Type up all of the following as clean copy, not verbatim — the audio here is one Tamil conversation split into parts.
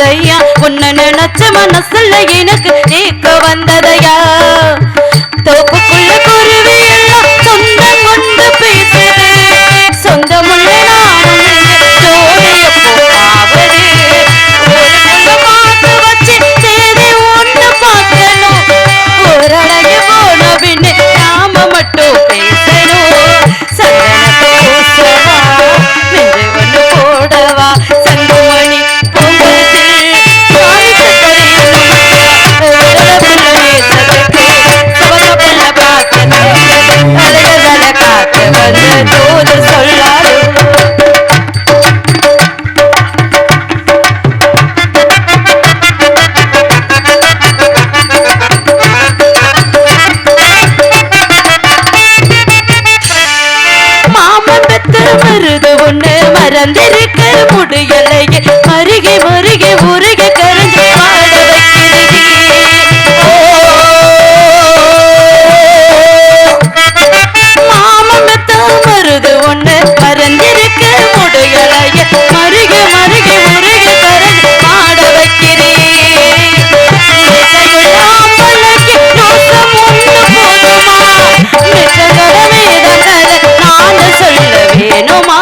வந்ததையா உன்னை நினைச்ச மனசுல எனக்கு நீக்க வந்ததையா தோப்புக்குள்ள குருவி எல்லாம் சொந்தம் கொண்டு பேசுது சொந்தமுள்ள நானும் ஜோடிய போவாவது ஊருக்குள்ள பார்த்து வச்சு சேதி ஒன்று பார்க்கணும் ஓரடங்கு போன பின்னு நாம மட்டும் பேசணும் சந்தனத்தை பூசவா நின்று ஒன்று போடவா சங்குமணி பொங்கத்தில் காத்து வந்து தூது சொல்லாது மருது ஒண்ணு மறந்திருக்க முடியலையே மருகி மருகி உருகி கரைஞ்சு பாட வைக்கிறீ மாமத்த மருது ஒண்ணு மறந்திருக்க முடியலையே மருகி மருகி உருகி கரைஞ்சு பாட வைக்கிறீ வேணுமா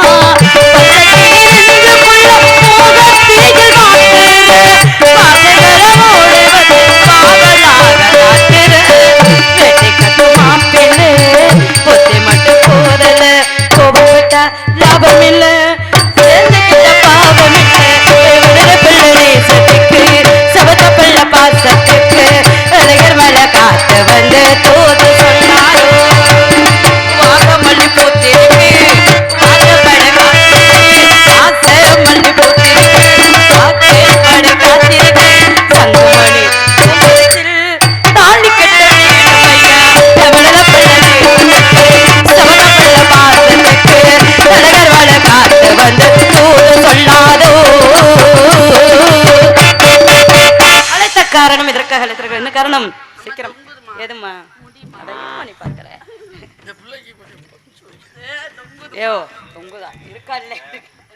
லாபம் இல்ல பாவம் பிள்ளை சபத பிள்ள பாசத்துக்கு அழகர் மலை காத்து வந்து தோது சொன்னாரோ வாகமல்லி பூத்திருக்கு காரணம் இதற்காக என்ன காரணம் சீக்கிரம் ஏதுமா நீ பார்க்கற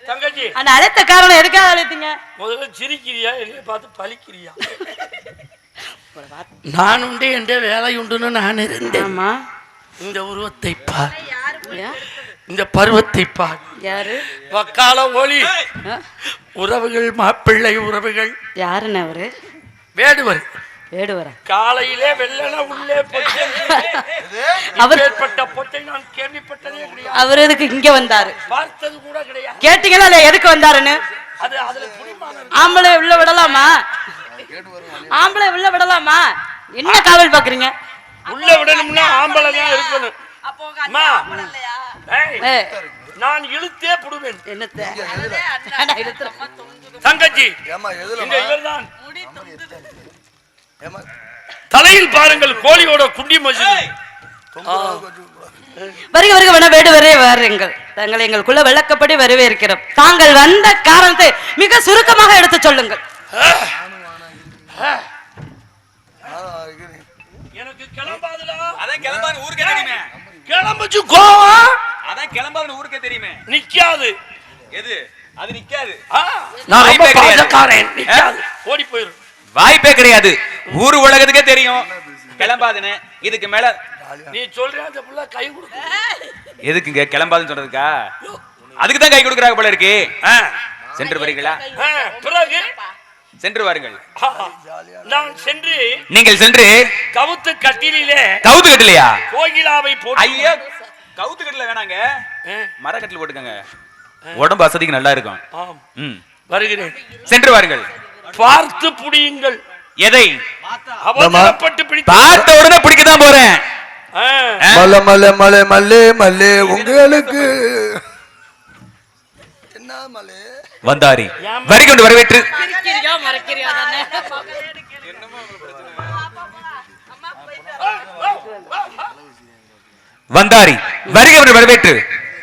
தங்கச்சி அந்த அழைத்த காரணம் எதுக்காக அழைத்தீங்க முதல்ல சிரிக்கிறியா என்னைய பார்த்து பழிக்கிறியா நான் உண்டு என்ற வேலை உண்டுன்னு நான் இருந்தேன் இந்த உருவத்தை பார் இந்த பருவத்தை பார் யாரு வக்கால ஒளி உறவுகள் மாப்பிள்ளை உறவுகள் யாருன்னு அவரு வேடுவர் வேடுவரா காலையிலே வெள்ளன உள்ளே பொச்சை ஏற்பட்ட பொச்சை நான் கேள்விப்பட்டதே கிடையாது அவர் எதுக்கு இங்க வந்தாரு பார்த்தது கூட கிடையாது கேட்டீங்களா இல்ல எதுக்கு வந்தாருன்னு அது அதுல புரியுமா ஆம்பளை உள்ள விடலாமா ஆம்பளை உள்ள விடலாமா என்ன காவல் பாக்குறீங்க உள்ள விடணும்னா ஆம்பளை தான் இருக்கணும் நான் இழுத்தே புடுவேன் என்னத்தை தங்கச்சி இவர்தான் தலையில் பாருங்கள் கோழியோட குண்டி மசிது வருக வருக வேணா வேடு வரே வாருங்கள் தங்களை எங்களுக்குள்ள விளக்கப்படி வரவேற்கிறோம் தாங்கள் வந்த காரணத்தை மிக சுருக்கமாக எடுத்து சொல்லுங்கள் எனக்கு கிளம்பாதுடா அதான் கிளம்பாது ஊருக்கே தெரியுமே கிளம்புச்சு கோவம் அதான் கிளம்பாது ஊருக்கே தெரியுமே நிக்காது எது அது நிக்காது நான் ரொம்ப பாசக்காரன் நிக்காது ஓடி போயிரு வாய்ப்பே கிடையாது ஊர் உலகத்துக்கே தெரியும் கிளம்பாதுன்னு இதுக்கு மேல நீ சொல்ற அந்த புள்ள கை கொடுக்கு எதுக்குங்க கிளம்பாதுன்னு சொல்றதுக்கா அதுக்கு தான் கை கொடுக்கறாங்க போல இருக்கு சென்று வரீங்களா பிறகு சென்று வாருங்கள் நான் சென்று நீங்கள் சென்று கவுத்து கட்டிலே கவுத்து கட்டலையா கோகிலாவை போட்டு ஐயா கவுத்து கட்டல வேணாங்க மரக்கட்டில் போட்டுக்கங்க உடம்பு வசதிக்கு நல்லா இருக்கும் வருகிறேன் சென்று வாருங்கள் பார்த்து புடியுங்கள் எதை அவசரப்பட்டு பிடித்து பார்த்த உடனே பிடிக்க தான் போறேன் மல்ல மல்ல மல்ல மல்லே மல்லே உங்களுக்கு என்ன மல்லே வந்தாரி வரிகொண்டு வரவேற்று வந்தாரி வருகை வரவேற்று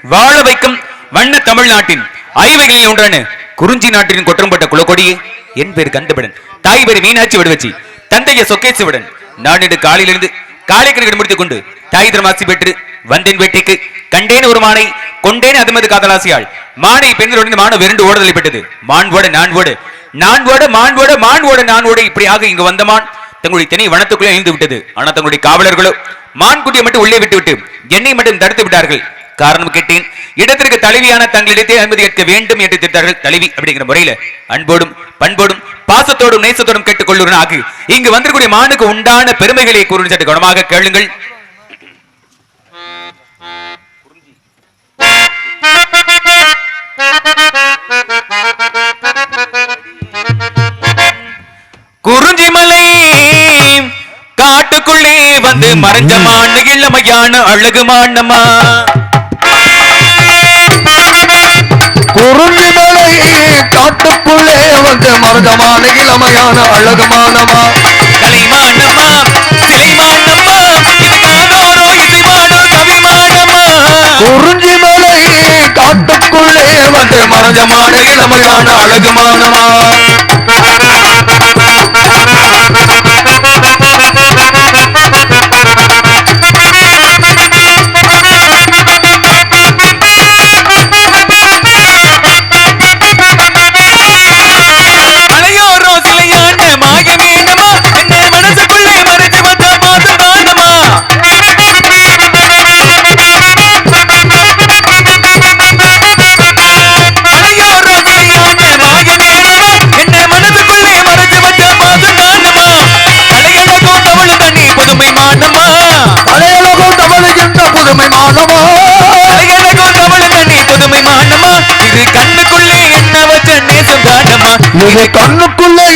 வாழ வைக்கும் வண்ண தமிழ்நாட்டின் ஐவகையில் ஒன்றான குறிஞ்சி நாட்டின் கொற்றம்பட்ட குலக்கொடியே என் பேர் கந்தபடன் தாய் பேர் மீனாட்சி விடுவச்சி தந்தைய சொக்கேசுவுடன் நாடு காலையிலிருந்து காலை கணக்கு முடித்துக் கொண்டு தாய் திருமாசி பெற்று வந்தேன் வேட்டைக்கு கண்டேன் ஒரு மானை கொண்டேன் அதுமது காதலாசியாள் மானை பெண்களுடன் மான விரண்டு ஓடுதலை பெற்றது மான் ஓட நான் ஓட மான்வோட இப்படியாக இங்கு வந்த மான் தங்களுடைய திணை வனத்துக்குள்ளே இழுந்து விட்டது. ஆனா தங்களுடைய காவலர்களோ மான்குட்டியை மட்டும் உள்ளே விட்டு என்னை மட்டும் தடுத்து விட்டார்கள். காரணம் கேட்டேன். இடத்திற்கு தலைவியான தங்களிடத்தை அனுமதி கேட்க வேண்டும் என்று திட்டார்கள். தலைவி அப்படிங்கிற முறையில அன்போடும் பண்போடும் பாசத்தோடும் நேசத்தோடும் கேட்டுக்கொள்ளுவனாக இங்கு வந்திருக்கூடிய மானுக்கு உண்டான பெருமைகளை கூறும் சற்று கவனமாக கேளுங்கள். குறிஞ்சி மலை காட்டுக்குள்ளே வந்து மறைஞ்ச மான் இளமையான அழகு மானமா. குறிஞ்சி மலை காட்டுக்குள்ளே வந்து மருதமான இளமையான அழகு மானமா. கலைமானமா சிலைமானமா இசைமானோ கவிமானமா. குறிஞ்சி மலை காட்டுக்குள்ளே வந்து மருதமான இளமையான அழகு மானமா. கண்ணுக்குள்ளே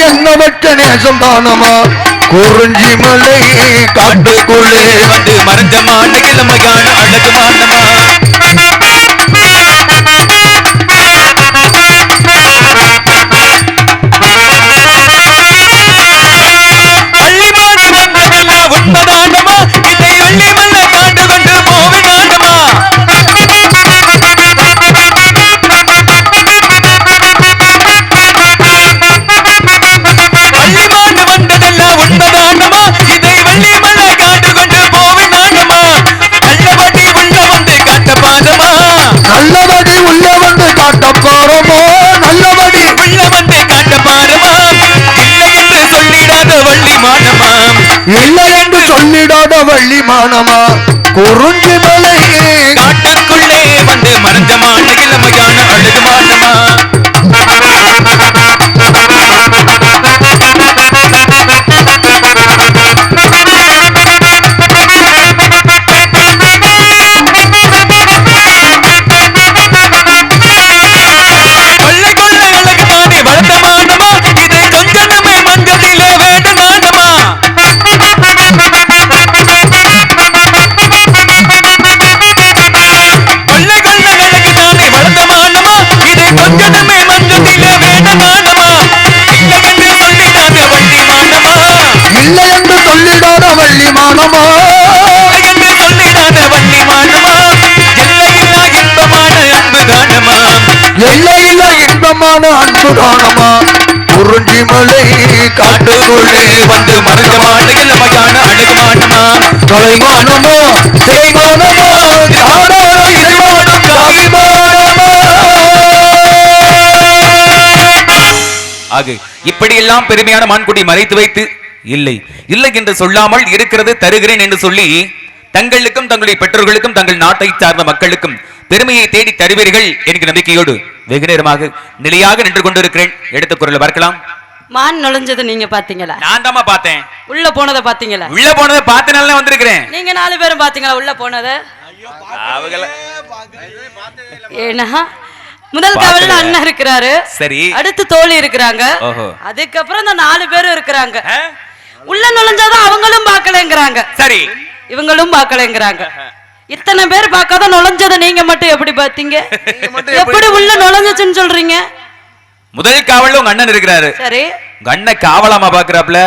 என்ன வச்ச நேசம் தானமா. குறிஞ்சி மலை காட்டுக்குள்ளே வந்து மறைஞ்சமான இளமையான அழகு மானமா. அள்ளிமான் வந்ததெல்லாம் உண்மைதானமா. இதை அள்ளி மல்ல காண்டு கொண்டு போவினானமா. நல்லபடி உள்ள வந்து காட்ட பாரமா. நல்லபடி உள்ள வந்து காட்ட பாரமா. இல்லை என்று சொல்லிடாத வள்ளி மானமா. இல்லை என்று சொல்லிடாத வள்ளி மானமா. குறிஞ்சி மலை காட்டுக்குள்ளே வந்து மறைஞ்சமான இளமையான அழகு மானமா. எல்லையில்லா இன்பமான அன்பு தானமா. குறிஞ்சி மலை காட்டுக்குள்ளே வந்து மறைஞ்சமான இளமையான அழகு மானமா. கலைமானமா செய்மானமா ஆக இப்படியெல்லாம் பெருமையான மான்குடி மறைத்து வைத்து இல்லை இல்லை என்று சொல்லாமல் இருக்கிறது தருகிறேன் என்று சொல்லி தங்களுக்கும் தங்களுடைய பெற்றோர்களுக்கும் தங்கள் நாட்டை சார்ந்த மக்களுக்கும் பெருமையை தேடி தருவீர்கள் என்கிற நம்பிக்கையோடு வெகு நேரமாக நிலையாக நின்று கொண்டிருக்கிறேன். எடுத்த குரலை பார்க்கலாம். மான் நுழைஞ்சது நீங்க பாத்தீங்களா? நான் தாமா பார்த்தேன். உள்ள போனதை பாத்தீங்களா? உள்ள போனதை பார்த்தனால வந்திருக்கிறேன். நீங்க 4 பேரும் பாத்தீங்களா உள்ள போனதை? ஏன்னா முதல் காவல்ல அண்ணன் இருக்கிறாரு. சரி. அடுத்து தோழி இருக்கிறாங்க. அதுக்கப்புறம் இந்த 4 பேரும் இருக்கிறாங்க. உள்ள நுழைஞ்சாதான் அவங்களும் பார்க்கலங்கிறாங்க. சரி. இவங்களும் பார்க்கலங்கிறாங்க. இத்தனை பேர் பார்க்காத நுழைஞ்சதை நீங்க மட்டும் எப்படி பாத்தீங்க? எப்படி உள்ள நுழைஞ்சுன்னு சொல்றீங்க? முதல் காவல்ல உங்க அண்ணன் இருக்கிறாரு. சரி. உங்க அண்ணன் காவலாமா பாக்குறாப்ல?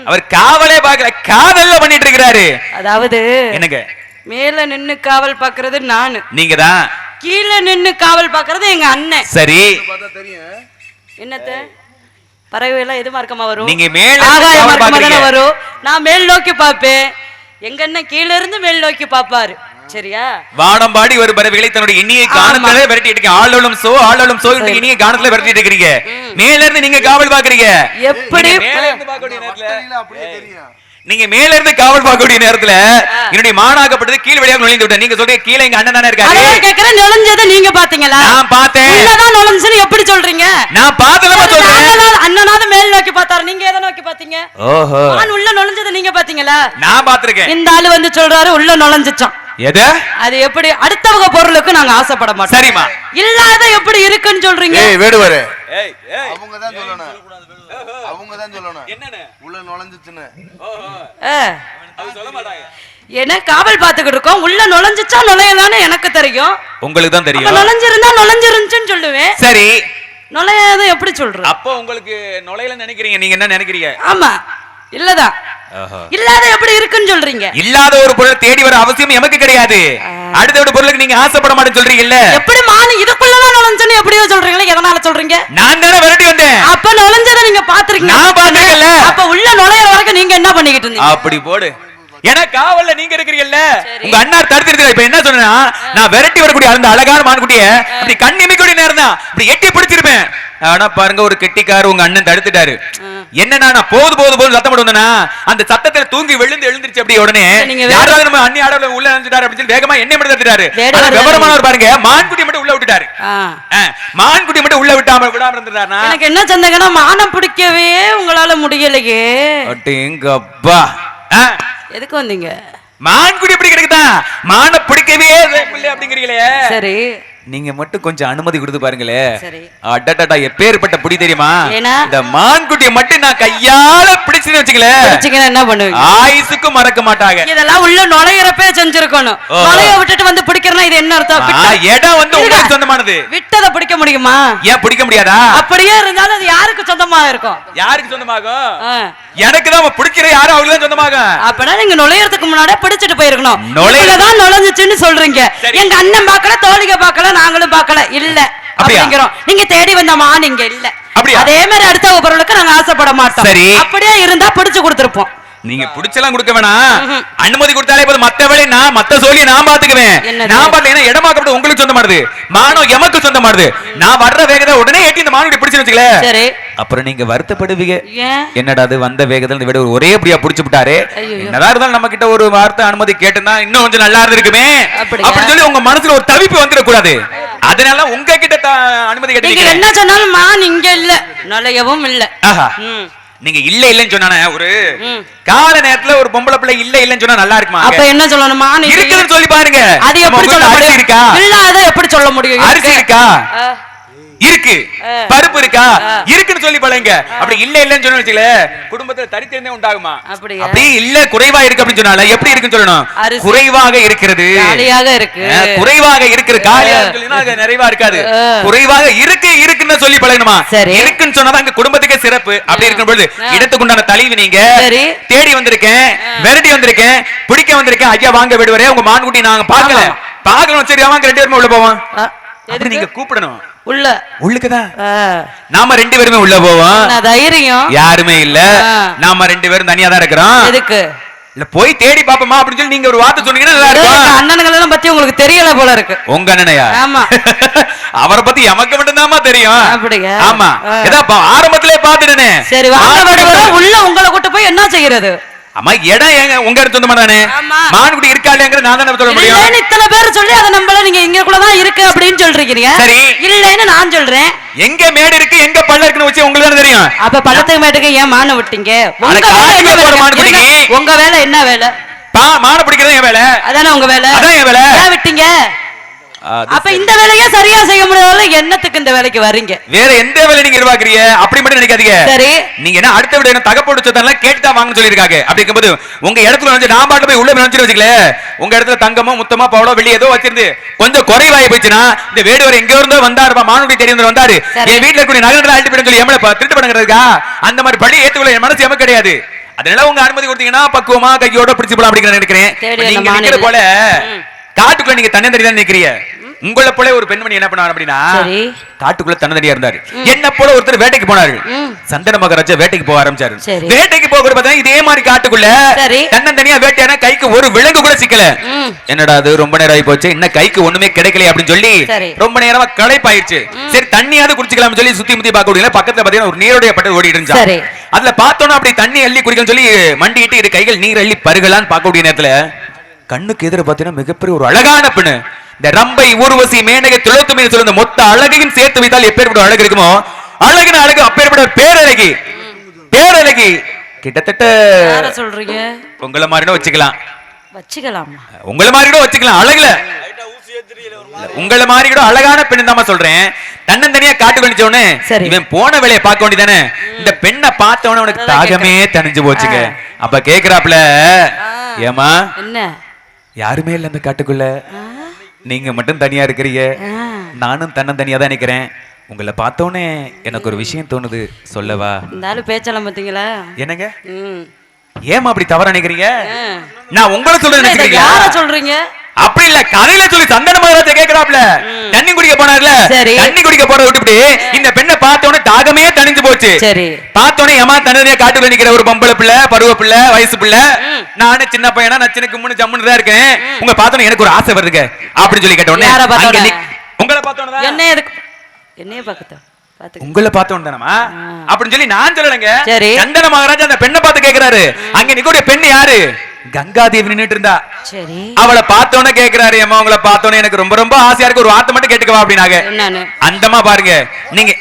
அவர் காவலே பாக்கல, காதல்ல பண்ணிட்டு இருக்கிறாரு. அதாவது என்னங்க மேல நின்னு காவல் பாக்குறது நானு, நீங்க தான் கீழே நின்னு காவல் பாக்குறது எங்க அண்ணன். சரி. என்னத்த பறவை எல்லாம் எது மார்க்கமா வரும்? நீங்க மேல ஆகாய மார்க்கமா தானே வரும். நான் மேல் நோக்கி பாப்பேன், எங்க அண்ணன் கீழ இருந்து மேல் நோக்கி பாப்பாரு. சரியா? வானம்பாடி ஒரு பறவைகளை தன்னுடைய இனிய கானத்திலே விரட்டி இருக்கீங்க. ஆளோளும் சோ ஆளோளும் சோ என்று இனிய கானத்திலே விரட்டி இருக்கீங்க. மேல இருந்து நீங்க காவல் பாக்குறீங்க. எப்படி மேல இருந்து பார்க்கக்கூடிய நேரத்துல நீங்க மேல இருந்து காவல் பார்க்கக்கூடிய நேரத்துல என்னுடைய மானாகப்பட்டது கீழ் வழியாக நுழைந்து விட்டேன். நீங்க சொல்றீங்க கீழே எங்க அண்ணன் தானே இருக்காரு. அதான் கேக்குறேன், நுழைஞ்சதை நீங்க பாத்தீங்களா? நான் பார்த்தேன். உள்ளதான் நுழைஞ்சுன்னு எப்படி சொல்றீங்க? நான் பார்த்ததமா சொல்றேன். அண்ணனாவது மேல் நோக்கி பார்த்தாரு, நீங்க எதை நோக்கி பாத்தீங்க? ஓஹோ, நான் உள்ள நுழைஞ்சதை நீங்க பாத்தீங்களா? நான் பாத்திருக்கேன். இந்த ஆளு வந்து சொல்றாரு உள்ள நுழைஞ்சிச்சான். எது? அது எப்படி? அடுத்தவங்க பொருளுக்கு நாங்க ஆசைப்பட மாட்டோம். சரிமா, இல்லாத எப்படி இருக்குன்னு சொல்றீங்க? ஏய் வேடுவரே, ஏய் ஏய் அவங்க தான் சொல்லணும். அவங்க தான் சொல்லணும் என்னன்னு உள்ள நுழைஞ்சிச்சுன்னு. ஓஹோ, அது சொல்ல மாட்டாங்க. என்ன காவல் பாத்துக்கிட்டு இருக்கோம், உள்ள நுழைஞ்சிச்சா நுழையலான்னு எனக்கு தெரியும். உங்களுக்கு தான் தெரியும். நுழைஞ்சிருந்தா நுழைஞ்சிருந்துச்சுன்னு சொல்லுவேன். சரி, நுழையாத எப்படி சொல்ற? அப்போ உங்களுக்கு நுழையல நினைக்கிறீங்க. நீங்க என்ன நினைக்கிறீங்க? ஆமா, இல்லதா இல்லாத எப்படி இருக்குன்னு சொல்றீங்க? இல்லாத ஒரு பொருள் தேடி வர அவசியம் எமக்கு கிடையாது. அடுத்த ஒரு பொருளுக்கு நீங்க ஆசைப்பட மாட்டேன்னு சொல்றீங்கல்ல. எப்படி மானு இதுக்குள்ளதான் நுழைஞ்சேன்னு எப்படியோ சொல்றீங்களே, எதனால சொல்றீங்க? நான் தானே விரட்டி வந்தேன். அப்ப நுழைஞ்சத நீங்க பாத்துருக்கீங்க. நான் பாத்துக்கல. அப்ப உள்ள நுழையிற வரைக்கும் நீங்க என்ன பண்ணிக்கிட்டு இருந்தீங்க? அப்படி போடு. ஏன்னா காவல்ல நீங்க இருக்கிறீங்கல்ல, உங்க அண்ணா தடுத்திருக்கிற. இப்ப என்ன சொன்னா, நான் விரட்டி வரக்கூடிய அந்த அழகான மான்குட்டிய அப்படி கண் இமைக்கூடிய நேரம் தான் இப்படி எட்டி பிடிச்சிருப்பேன். ஆனா பாருங்க, ஒரு கெட்டிக்காரு உங்க அண்ணன் தடுத்துட்டாரு. என்னன்னா நான் போது போது போது சத்தம் போடுவேன்னா அந்த சத்தத்துல தூங்கி விழுந்து எழுந்திருச்சு. அப்படியே உடனே யாராவது நம்ம அண்ணி ஆடல உள்ள நினைச்சிட்டாரு அப்படின்னு சொல்லி வேகமா என்ன மட்டும் தடுத்துட்டாரு. விவரமானவர் பாருங்க, மான்குட்டி மட்டும் உள்ள விட்டுட்டாரு. மான்குட்டி மட்டும் உள்ள விடாம இருந்துட்டாருன்னா எனக்கு என்ன சந்தேகம்னா, மானம் பிடிக்கவே உங்களால முடியலையே. அடேங்கப்பா, எதுக்கு வந்தீங்க? மான்குடி எப்படி கிடைக்குதா? மான பிடிக்கவே இல்லை அப்படிங்கிறீங்களே. சரி, நீங்க மட்டும் கொஞ்சம் அனுமதி கொடுத்து பாருங்களே. சரி. அடடடா, எப்பேற்பட்ட புடி தெரியுமா? ஏன்னா இந்த மான்குட்டியை மட்டும் நான் கையால பிடிச்சுன்னு வச்சுக்கல, என்ன பண்ணுவீங்க? ஆயுசுக்கும் மறக்க மாட்டாங்க. இதெல்லாம் உள்ள நுழையிறப்பே செஞ்சிருக்கணும். நுழைய விட்டுட்டு வந்து பிடிக்கிறனா இது என்ன அர்த்தம்? இடம் வந்து உங்களுக்கு சொந்தமானது. விட்டதை பிடிக்க முடியுமா? ஏன் பிடிக்க முடியாதா? அப்படியே இருந்தாலும் அது யாருக்கு சொந்தமா இருக்கும்? யாருக்கு சொந்தமாகும்? எனக்கு தான் பிடிக்கிற யாரும் அவங்களுக்கு தான் சொந்தமாகும். அப்பனா நீங்க நுழையறதுக்கு முன்னாடியே பிடிச்சிட்டு போயிருக்கணும். நுழையதான் நுழைஞ்சிச்சுன்னு சொல்றீங்க. எங்க அண்ணன் பார்க்கல, தோழிக பார்க்கல, நாங்களும் பார்க்கல, இல்ல அப்படிங்கிறோம். நீங்க தேடி வந்த மான் இங்க இல்ல. அதே மாதிரி அடுத்த பொருளுக்கு நாங்க ஆசைப்பட மாட்டோம். சரி, அப்படியே இருந்தா பிடிச்சு கொடுத்திருப்போம். நீங்க புடிச்சலாம் கொடுக்க வேணாம், அனுமதி கொடுத்தாலே போதும். மத்த வேலை நான், மத்த சொல்லி நான் பாத்துக்குவேன். நான் பாத்தீங்கன்னா இடமாக்கப்பட்டு உங்களுக்கு சொந்தமானது, மானம் எமக்கு சொந்தமானது. நான் வர்ற வேகத்தை உடனே ஏட்டி இந்த மானுடைய பிடிச்சு வச்சுக்கல. சரி, அப்புறம் நீங்க வருத்தப்படுவீங்க. என்னடா அது வந்த வேகத்துல இந்த விட ஒரே அப்படியா புடிச்சு விட்டாரு. என்னதான் இருந்தாலும் நம்ம கிட்ட ஒரு வார்த்தை அனுமதி கேட்டுனா இன்னும் கொஞ்சம் நல்லா இருந்திருக்குமே அப்படின்னு சொல்லி உங்க மனசுல ஒரு தவிப்பு வந்துடக்கூடாது. அதனால உங்ககிட்ட அனுமதி கேட்டீங்க. என்ன சொன்னாலும் மான் இங்க இல்ல, நுழையவும் இல்ல. நீங்க இல்ல இல்லன்னு சொன்னானே, ஒரு கால நேரத்துல ஒரு பொம்பளை பிள்ளை இல்ல இல்லன்னு சொன்னா நல்லா இருக்குமா? அப்ப என்ன சொல்லணுமா? இருக்குன்னு சொல்லி பாருங்க. அது எப்படி சொல்ல முடியும்? இருக்கா இல்லாத எப்படி சொல்ல முடியும்? அரிசி இருக்கா? இருக்கு. பருப்பு இருக்கா? இருக்குன்னு சொல்லி பழங்க. அப்படி இல்ல இல்லன்னு சொன்னா வச்சுக்கல, குடும்பத்துல தரித்திரமே உண்டாகுமா? அப்படி இல்ல குறைவா இருக்கு அப்படின்னு சொன்னால எப்படி இருக்குன்னு சொல்லணும்? குறைவாக இருக்கிறது, காலியாக இருக்கு. குறைவாக இருக்கிறது, காலியாக சொல்லினா அது நிறைவா இருக்காது. குறைவாக இருக்கு இருக்குன்னு சொல்லி பழகணுமா? இருக்குன்னு சொன்னா அங்க குடும்பத்துக்கே சிறப்பு. அப்படி இருக்கும்போது இடத்துக்கு உண்டான தலைவி நீங்க தேடி வந்திருக்கேன், விரட்டி வந்திருக்கேன், பிடிக்க வந்திருக்கேன். ஐயா வாங்க விடுவரே, உங்க மான்குட்டி நாங்க பாக்கல, பாக்கணும். சரி வாங்க, ரெண்டு பேருமே உள்ள போவோம். அப்படி நீங்க கூப்பிடணும். உள்ள உள்ளுக்குதான் நாம ரெண்டு பேருமே உள்ள போவோம். தைரியம் யாருமே இல்ல, நாம ரெண்டு பேரும் தனியா தான் இருக்கிறோம். எதுக்கு இல்ல போய் தேடி பாப்போமா அப்படின்னு சொல்லி நீங்க ஒரு வார்த்தை சொன்னீங்கன்னா நல்லா இருக்கும். அண்ணன்கள் எல்லாம் பத்தி உங்களுக்கு தெரியல போல இருக்கு. உங்க அண்ணனையா? ஆமா, அவரை பத்தி எமக்கு மட்டும் தான் தெரியும். அப்படிங்க? ஆமா, ஏதா ஆரம்பத்திலே பாத்துட்டேனே. சரி வாங்க, உள்ள உங்களை கூட்டு போய் என்ன செய்யறது? அம்மா இடம் எங்க உங்க இடத்து சொந்தமானே, மான்குட்டி இருக்கா இல்லையாங்கற நான் தானே சொல்ல முடியும். இல்லன்னு இத்தனை பேர் சொல்லி அத நம்மள நீங்க இங்க கூட தான் இருக்கு அப்படினு சொல்றீங்க. சரி, இல்லன்னு நான் சொல்றேன். எங்க மேடு இருக்கு எங்க பள்ள இருக்குன்னு வச்சு உங்களுக்கு தானே தெரியும். அப்ப பள்ளத்துக்கு மேட்டுக்கு ஏன் மான விட்டீங்க? உங்க வேலை என்ன வேலை? மான பிடிக்கிறது என் வேலை. அதானே உங்க வேலை. அதான் என் வேலை. ஏன் விட்டீங்க? அப்ப இந்த வேலையே சரியா செய்ய முடியாத என்னத்துக்கு இந்த வேலைக்கு வரீங்க? வேற எந்த வேலை நீங்க எதிர்பார்க்கறீங்க அப்படி மட்டும் நினைக்காதீங்க. சரி, நீங்க என்ன அடுத்த விட என்ன தகப்போடு சொத்தெல்லாம் கேட்டா வாங்கன்னு சொல்லிருக்காங்க. அப்படிங்கும்போது உங்க இடத்துல வந்து நான் பாட்டு போய் உள்ள நினைச்சு வச்சுக்கல, உங்க இடத்துல தங்கமோ முத்தமா பவளோ வெள்ளி ஏதோ வச்சிருந்து கொஞ்சம் குறைவாயி போச்சுன்னா இந்த வேடுவர் எங்க இருந்தோ வந்தாருப்பா, மானுடி தேடி வந்து வந்தாரு, என் வீட்டுல இருக்கக்கூடிய நகரத்துல அழிட்டு போயிடும் சொல்லி எம்மளை திருட்டு பண்ணுறதுக்கா அந்த மாதிரி படி ஏத்துக்குள்ள என் மனசு எமக்கு கிடையாது. அதனால உங்க அனுமதி கொடுத்தீங்கன்னா பக்குவமா கையோட பிடிச்சு போலாம் அப்படிங்கிற நினைக்கிறேன். நீங்க நினைக்கிற போல காட்டுக்குள்ள நீங்க தன்னந்தனி தான் நிக்கிறீங்க. உங்களை போல ஒரு பெண்மணி என்ன பண்ணாரு அப்படின்னா சரி. காட்டுக்குள்ள தன்னந்தனியா இருந்தாரு. என்ன போல ஒருத்தர் வேட்டைக்கு போனாரு. சந்தன மகாராஜா வேட்டைக்கு போக ஆரம்பிச்சாரு. சரி. வேட்டைக்கு போக பார்த்தா இதே மாதிரி காட்டுக்குள்ள சரி. தன்னந்தனியா வேட்டையான கைக்கு ஒரு விலங்கு கூட சிக்கல. என்னடா அது ரொம்ப நேரம் ஆகி போச்சு, இன்னும் கைக்கு ஒண்ணுமே கிடைக்கல அப்படின்னு சொல்லி சரி. ரொம்ப நேரமா களைப்பாயிருச்சு. சரி தண்ணியாவது குடிச்சுக்கலாம்னு சொல்லி சுத்தி முத்தி பார்க்க முடியல. பக்கத்துல பாத்தீங்கன்னா ஒரு நீரோடைய பட்டு ஓடிட்டு இருந்துச்சு. சரி. அதுல பார்த்தோன்னா அப்படி தண்ணி அள்ளி குடிக்கணும்னு சொல்லி மண்டிட்டு இரு கைகள் நீர் அள்ளி பருகலான்னு பார்க்க முடிய நேரத்துல கண்ணுக்கு எதிர பாத்தீங்கன்னா மிகப்பெரிய ஒரு அழகான பெண்ணு. இந்த ரம்பை ஊர்வசி மேனகை துளத்துமே சொல்லுங்க மொத்த அழகையும் சேர்த்து வைத்தால் எப்பேற்பட்ட அழகு இருக்குமோ அழகுன அழகு அப்பேற்பட்ட பேரழகி. பேரழகி கிட்டத்தட்ட சொல்றீங்க உங்களை மாதிரியும் வச்சுக்கலாம், வச்சுக்கலாமா? உங்களை மாதிரி கூட வச்சுக்கலாம். அழகுல உங்களை மாதிரி கூட அழகான பெண் தான் சொல்றேன். தன்னந்தனியா காட்டு கணிச்சவனு இவன் போன வேலையை பார்க்க வேண்டியதானே. இந்த பெண்ணை பார்த்தவன உனக்கு தாகமே தணிஞ்சு போச்சுங்க. அப்ப கேக்குறாப்ல, ஏமா என்ன யாருமே இல்ல இந்த காட்டுக்குள்ள, நீங்க மட்டும் தனியா இருக்கிறீங்க, நானும் தன்னந்தனியா தான் நிக்கிறேன். உங்களை பார்த்தோன்னே எனக்கு ஒரு விஷயம் தோணுது, சொல்லவா? இருந்தாலும் பேச்சலாம் பாத்தீங்களா? என்னங்க ஏமா அப்படி தவறா நினைக்கிறீங்க? நான் உங்களை சொல்றேன். யார சொல்றீங்க? அப்படி இல்ல, கதையில சொல்லி சந்தன மகாராஜா கேக்குறாப்ல, தண்ணி குடிக்க போனார்ல, தண்ணி குடிக்க போறத விட்டுட்டு இந்த பெண்ணை பார்த்தோன்னே தாகமே தணிஞ்சு போச்சு. சரி. பார்த்தோன்னே ஏமா தனியா காட்டுக்குள்ள நிக்கிற ஒரு பொம்பளை பிள்ளை, பருவ பிள்ளை, வயசு பிள்ளை, நானும் சின்ன பையனா நச்சினுக்கு முன்னு ஜம்முன்னு தான் இருக்கேன், உங்க பார்த்தோன்னே எனக்கு ஒரு ஆசை வருதுங்க அப்படின்னு சொல்லி கேட்ட உடனே உங்களை பார்த்தோன்னே என்ன எதுக்கு என்னைய பார்க்கத்தான் உங்களை பார்த்தோன்னு தானமா அப்படின்னு சொல்லி நான் சொல்லலைங்க. சரி. சந்தன மகாராஜா அந்த பெண்ணை பார்த்து கேக்குறாரு. அங்க நிக்கக்கூடிய பெண் யாரு? கங்காதேவி நின்னுட்டு இருந்தா. சரி. அவளை பார்த்தோன்னே கேக்குறாரு, ஏமா உங்களை பார்த்தோன்னே எனக்கு ரொம்ப ரொம்ப ஆசையா இருக்கு, ஒரு வார்த்தை மட்டும் கேட்டுக்கவா அப்படின்னாங்க. அந்தமா பாருங்க, நீங்க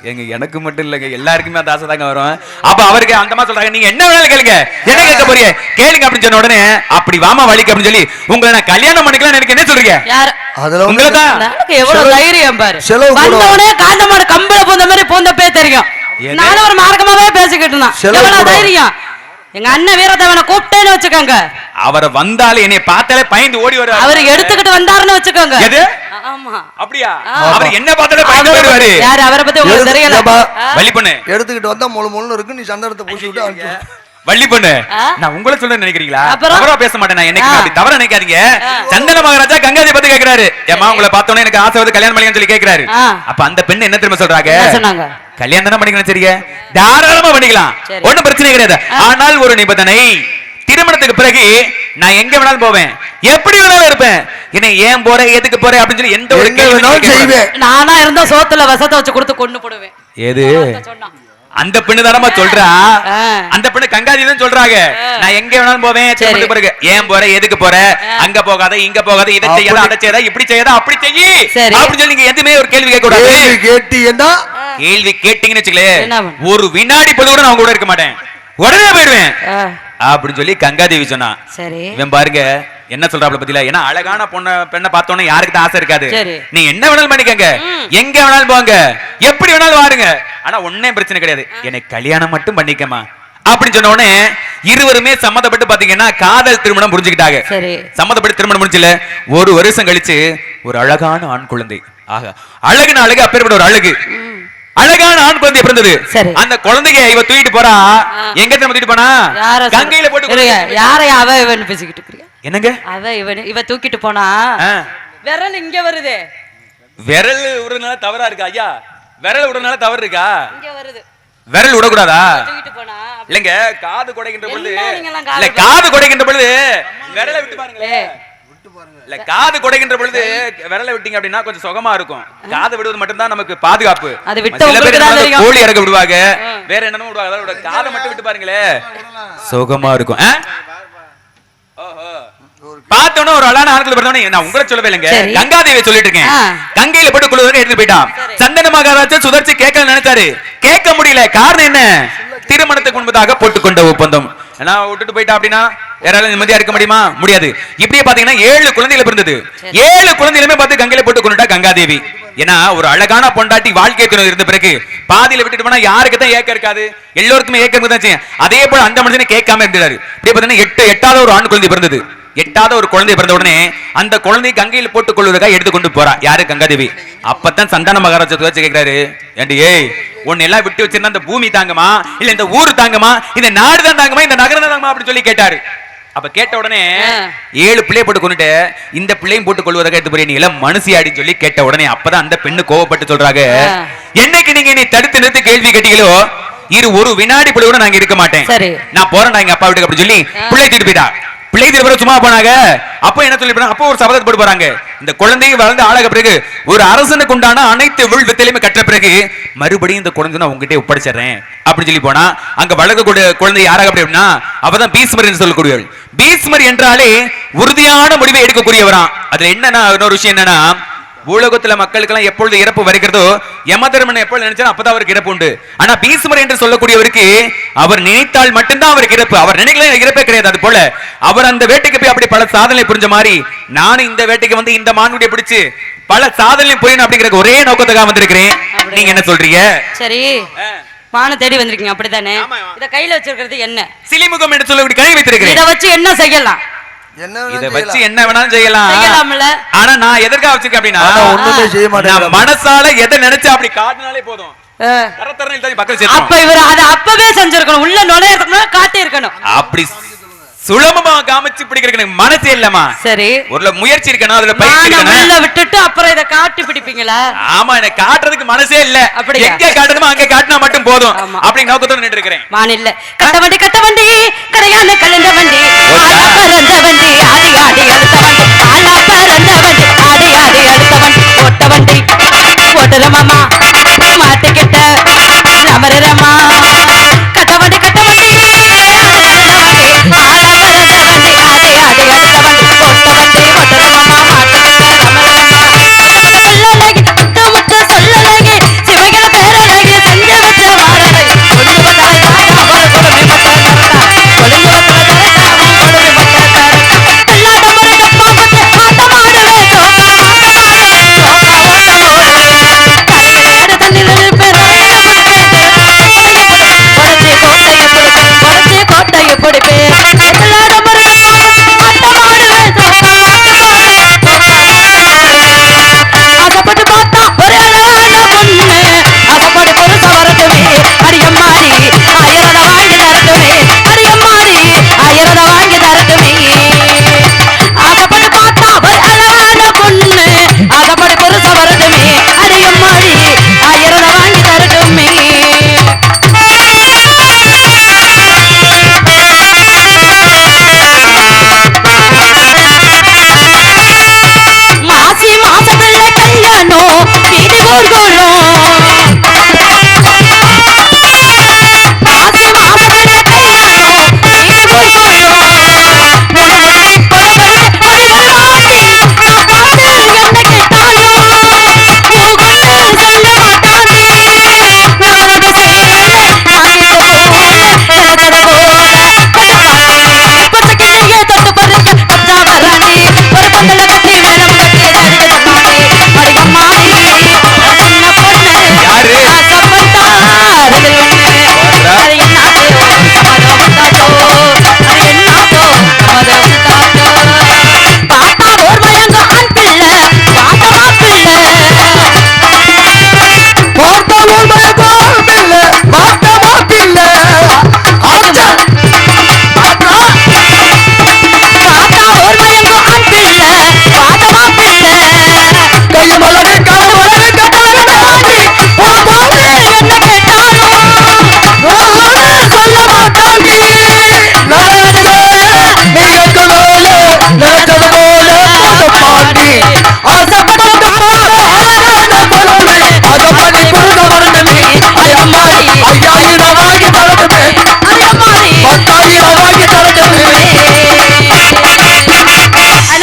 எங்க எனக்கு மட்டும் இல்லங்க, எல்லாருக்குமே அந்த ஆசை தாங்க வரும். அப்ப அவருக்கு அந்தமா சொல்றாங்க, நீங்க என்ன வேணாலும் கேளுங்க, என்ன கேட்க போறீங்க கேளுங்க அப்படின்னு சொன்ன உடனே அப்படி வாமா வலிக்கு அப்படின்னு சொல்லி உங்களை நான் கல்யாணம் பண்ணிக்கலாம் எனக்கு என்ன சொல்றீங்க? எவ்வளவு தைரியம் பாரு. வந்தவனே காந்தமாடு கம்பள பூந்த மாதிரி பூந்தப்பே தெரியும். நானும் ஒரு மார்க்கமாவே பேசிக்கிட்டு இருந்தான். எவ்வளவு தைரியம். எங்க அண்ணன் வீரத்தவனை கூப்பிட்டேன்னு வச்சுக்கோங்க, அவரை வந்தாலே என்னை பார்த்தாலே பயந்து ஓடி வருவாரு. அவரு எடுத்துக்கிட்டு வந்தாருன்னு வச்சுக்கோங்க. ஆமா அப்படியா? அவர் என்ன பார்த்தாலே பயந்து ஓடுவாரு. யாரு? அவரை பத்தி உங்களுக்கு தெரியல. வள்ளி பொண்ணு எடுத்துக்கிட்டு வந்தா முழு முழுன்னு இருக்கு, நீ சந்தனத்தை பூசி விட்டு வள்ளி பொண்ணு நான் உங்களை சொல்றேன்னு நினைக்கிறீங்களா? தவறா பேச மாட்டேன் நான், என்னைக்கு அப்படி தவறா நினைக்காதீங்க. சந்தன மகாராஜா கங்காதேவி பத்தி கேக்குறாரு, ஏமா உங்களை பார்த்தோன்னே எனக்கு ஆசை வந்து கல்யாணம் பண்ணிக்கன்னு சொல்லி கேக்குறாரு. அப்ப அந்த பெண்ணு என்ன தெரியுமா சொல்றாங்க? கல்யாணம் தானே பண்ணிக்கணும், சரிங்க தாராளமா பண்ணிக்கலாம், ஒண்ணும் பிரச்சனை கிடையாது. ஆனால் ஒரு நிபந்தனை, திருமணத்துக்கு பிறகு நான் எங்க வேணாலும் போவேன், எப்படி வேணாலும் இருப்பேன், என்ன ஏன் போற எதுக்கு போற அப்படின்னு சொல்லி எந்த ஒரு கேள்வி செய்வேன். நானா இருந்தா சோத்துல வசத்தை வச்சு கொடுத்து கொண்டு போடுவேன். ஏது அந்த பெண்ணு தானமா சொல்றா, அந்த பெண்ணு கங்காதேவி தான் சொல்றாங்க, நான் எங்க வேணாலும் போவேன் திருமணத்துக்கு பிறகு, ஏன் போற எதுக்கு போற, அங்க போகாத இங்க போகாத, இதை செய்யாத அதை செய்யாத இப்படி செய்யாத அப்படி செய்யி அப்படின்னு சொல்லி நீங்க எதுவுமே ஒரு கேள்வி கேட்க கூடாது. கேள்வி கேட்டீங்கன்னு வச்சுக்கல, ஒரு வினாடி பொழுது கூட நான் கூட இருக்க மாட்டேன், உடனே போயிடுவேன் அப்படின்னு சொல்லி கங்காதேவி சொன்னா. சரி. இவன் பாருங்க என்ன சொல்றாப்ல பத்தில, ஏன்னா அழகான பெண்ணை பார்த்தோன்னே யாருக்கு தான் ஆசை இருக்காது. நீ என்ன வேணாலும் பண்ணிக்கங்க, எங்க வேணாலும் போங்க, எப்படி வேணாலும் வாருங்க, ஆனா ஒன்னே பிரச்சனை கிடையாது, என்னை கல்யாணம் மட்டும் பண்ணிக்கமா அப்படின்னு சொன்ன உடனே இருவருமே சம்மதப்பட்டு பாத்தீங்கன்னா காதல் திருமணம் புரிஞ்சுக்கிட்டாங்க. சம்மதப்பட்டு திருமணம் முடிஞ்சல ஒரு வருஷம் கழிச்சு ஒரு அழகான ஆண் குழந்தை, ஆக அழகுன அழகு அப்பேற்பட்ட ஒரு அழகு அழகான ஆண் குழந்தை பிறந்தது. அந்த குழந்தைய இவ தூக்கிட்டு போறா, எங்க தூக்கிட்டு போனா கங்கையில போட்டு. யாரையா அவ இவன் பேசிக்கிட்டு இருக்கீங்க? என்னங்க அவ இவ தூக்கிட்டு போனா விரல் இங்க வருது. விரல் விடுறதுனால தவறா இருக்கா ஐயா? விரல் விடுறதுனால தவறு இருக்கா? இங்க வருது. விரல் விடக்கூடாதா? தூக்கிட்டு போனா இல்லங்க, காது குடைக்கின்ற பொழுது இல்ல, காது குடைக்கின்ற பொழுது விரலை விட்டு பாருங்களே, இல்ல காது குடைக்கின்ற பொழுது விரலை விட்டீங்க அப்படின்னா கொஞ்சம் சுகமா இருக்கும். காது விடுவது மட்டும் தான் நமக்கு பாதுகாப்பு. கோழி இறக்க விடுவாங்க, வேற என்னன்னு விடுவாங்க, அதோட காதை மட்டும் விட்டு பாருங்களே சுகமா இருக்கும். பார்த்தோன்னா ஒரு அழகான ஆண்கள் பிறந்தவனே நான் உங்களை சொல்லவே இல்லைங்க, கங்காதேவியை சொல்லிட்டு இருக்கேன். கங்கையில போட்டு குழுவதை எடுத்து போயிட்டான். சந்தன மகாராஜா சுதர்ச்சி கேட்க நினைச்சாரு, கேட்க முடியல. காரணம் என்ன? திருமணத்துக்கு முன்பதாக போட்டுக்கொண்ட ஒப்பந்தம். விட்டுட்டு போயிட்டா அப்படின்னா யாராலும் நிம்மதியா இருக்க முடியுமா? முடியாது. இப்படியே பாத்தீங்கன்னா 7 குழந்தைகள் பிறந்தது. 7 குழந்தைகளுமே பார்த்து கங்கையில போட்டு கொண்டுட்டா கங்காதேவி. ஏன்னா ஒரு அழகான பொண்டாட்டி வாழ்க்கை துணை இருந்த பிறகு பாதியில விட்டுட்டு போனா யாருக்கு தான் ஏக்கம் இருக்காது? எல்லோருக்குமே ஏக்கம் தான் செய்யும். அதே போல அந்த மனுஷனை கேட்காம இருந்தாரு. இப்படியே பாத்தீங்கன்னா 8வது ஒரு ஆண் குழந்தை பிறந்தது. 8வது ஒரு குழந்தை பிறந்த உடனே அந்த குழந்தை கங்கையில் போட்டுக் கொள்வதற்காக எடுத்துக்கொண்டு போறா. யாரு? கங்காதேவி. அப்பதான் சந்தான மகாராஜா துவச்சு கேட்கிறாரு, ஏண்டி ஏய் உன்னை எல்லாம் விட்டு வச்சிருந்தா இந்த பூமி தாங்குமா, இல்ல இந்த ஊர் தாங்குமா, இந்த நாடு தான் தாங்குமா, இந்த நகரம் தான் தாங்குமா அப்படின்னு சொல்லி கேட்டாரு. அப்ப கேட்ட உடனே 7 பிள்ளை போட்டு கொண்டுட்டு இந்த பிள்ளையும் போட்டு கொள்வதாக எடுத்து போறீங்க, நீ எல்லாம் மனுஷியாடின்னு சொல்லி கேட்ட உடனே அப்பதான் அந்த பெண்ணு கோவப்பட்டு சொல்றாங்க, என்னைக்கு நீங்க நீ தடுத்து நிறுத்தி கேள்வி கேட்டீங்களோ ஒரு வினாடி பிள்ளை கூட நாங்க இருக்க மாட்டேன், நான் போறேன் எங்க அப்பா வீட்டுக்கு அப்படி சொல்லி பிள்ளை தூக்கிட்டு போயிட்டா. பிள்ளை தூக்கிட்டு சும்மா போனாங்க. அப்ப என்ன சொல்லி அப்போ ஒரு சபதத்தை போட்டு போறாங்க, இந்த குழந்தையை வளர்ந்து ஆளாக பிறகு ஒரு அரசனுக்கு உண்டான அனைத்து வித்தையிலுமே கற்ற பிறகு மறுபடியும் இந்த குழந்தை நான் உங்ககிட்ட ஒப்படைச்சிடறேன் அப்படின்னு சொல்லி போனா, அங்க வளர்க்கக்கூடிய குழந்தை யாராக அப்படின்னா அவதான் பீஸ்மர் என்று சொல்லக்கூடியவள். பீஸ்மர் என்றாலே உறுதியான முடிவை எடுக்கக்கூடியவரான். அதுல என்னன்னா இன்னொரு விஷயம் என்னன்னா, பூலோகத்துல மக்களுக்கெல்லாம் எப்பொழுது இறப்பு வருகிறதோ யமதர்மன் எப்பொழுது நினைச்சா அப்பதான் அவருக்கு இறப்பு உண்டு. ஆனா பீஸ்மர் என்று சொல்லக்கூடியவருக்கு அவர் நினைத்தால் மட்டும்தான் அவருக்கு இறப்பு, அவர் நினைக்கல இறப்பே கிடையாது. அது போல அவர் அந்த வேட்டைக்கு போய் அப்படி பல சாதனை புரிஞ்ச மாதிரி நானும் இந்த வேட்டைக்கு வந்து இந்த மான்குடியை பிடிச்சு பல சாதனை புரியணும் அப்படிங்கிற ஒரே நோக்கத்துக்காக வந்திருக்கிறேன். நீங்க என்ன சொல்றீங்க? சரி, மான தேடி வந்திருக்கீங்க அப்படித்தானே? இத கையில வச்சிருக்கிறது என்ன? சிலிமுகம் என்று சொல்லி கை வைத்திருக்கிறேன். இத வச்சு என்ன செய்யலாம்? இத வச்சு என்ன வேணாலும் செய்யலாம். ஆனா நான் எதற்காக வச்சிருக்கேன் அப்படின்னா, ஒண்ணுமே செய்ய மாட்டேன், மனசால எதை நினைச்சா அப்படி காட்டினாலே போதும். அப்ப இவர் அதை அப்பவே செஞ்சிருக்கணும், உள்ள நுழையறதுக்கு காட்டி இருக்கணும். அப்படி சுலபமா காமிச்சு பிடிக்கிறதுக்கு மனசே இல்லமா. சரி, ஒரு முயற்சி இருக்கணும், அதுல பயிற்சி இருக்கணும். உள்ள விட்டுட்டு அப்புறம் இத காட்டி பிடிப்பீங்களா? ஆமா, எனக்கு காட்டுறதுக்கு மனசே இல்ல. அப்படி எங்க காட்டணுமோ அங்க காட்டினா மட்டும் போதும் அப்படி நோக்கத்தோட நின்று இருக்கிறேன். மான் இல்ல. கட்ட வண்டி கரையான கலந்த வண்டி, ஆளா பறந்த வண்டி, ஆடி ஆடி அடுத்த வண்டி, ஆளா பறந்த வண்டி, ஆடி ஆடி அடுத்த வண்டி, ஓட்ட வண்டி ஓட்டல மாமா மாட்டுக்கிட்ட சமரமா